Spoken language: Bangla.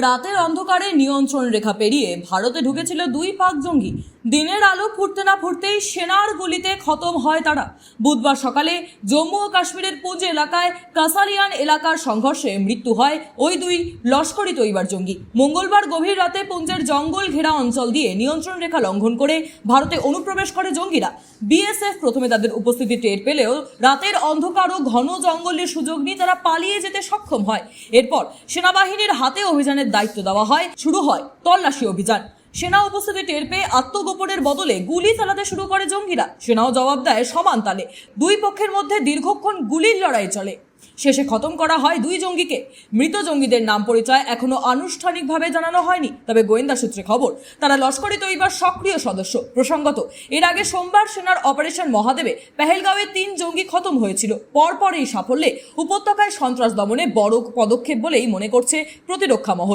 রাতের অন্ধকারে নিয়ন্ত্রণ রেখা পেরিয়ে ভারতে ঢুকেছিল দুই পাক জঙ্গি। দিনের আলো ফুটতে না ফুটতেই সেনার গুলিতে খতম হয় তারা। বুধবার সকালে জম্মু ও কাশ্মীরের পুঞ্চ এলাকায় কাসালিয়ান এলাকার সংঘর্ষে মৃত্যু হয় ওই দুই লস্করি তৈবার জঙ্গি। মঙ্গলবার গভীর রাতে পুঞ্চের জঙ্গল ঘেরা অঞ্চল দিয়ে নিয়ন্ত্রণ রেখা লঙ্ঘন করে ভারতে অনুপ্রবেশ করে জঙ্গিরা। বিএসএফ প্রথমে তাদের উপস্থিতি টের পেলেও রাতের অন্ধকার ও ঘন জঙ্গলের সুযোগ নিয়ে তারা পালিয়ে যেতে সক্ষম হয়। এরপর সেনাবাহিনীর হাতে অভিযানের দায়িত্ব দেওয়া হয়। শুরু হয় তল্লাশি অভিযান। সেনা উপস্থিতি টের পেয়ে আত্মগোপনের বদলে গুলি চালাতে শুরু করে জঙ্গিরা। সেনাও জবাব দেয় সমান তালে। দুই পক্ষের মধ্যে দীর্ঘক্ষণ গুলির লড়াই চলে। শেষে খতম করা হয় দুই জঙ্গিকে। মৃত জঙ্গিদের নাম পরিচয় এখনো আনুষ্ঠানিকভাবে জানানো হয়নি, তবে গোয়েন্দা সূত্রে খবর তারা লস্করি তৈবার সক্রিয় সদস্য। প্রসঙ্গত, এর আগে সোমবার সেনার অপারেশন মহাদেবে পেহেলগাঁওয়ে 3 জঙ্গি খতম হয়েছিল। পরপর এই সাফল্যে উপত্যকায় সন্ত্রাস দমনে বড় পদক্ষেপ বলেই মনে করছে প্রতিরক্ষা মহল।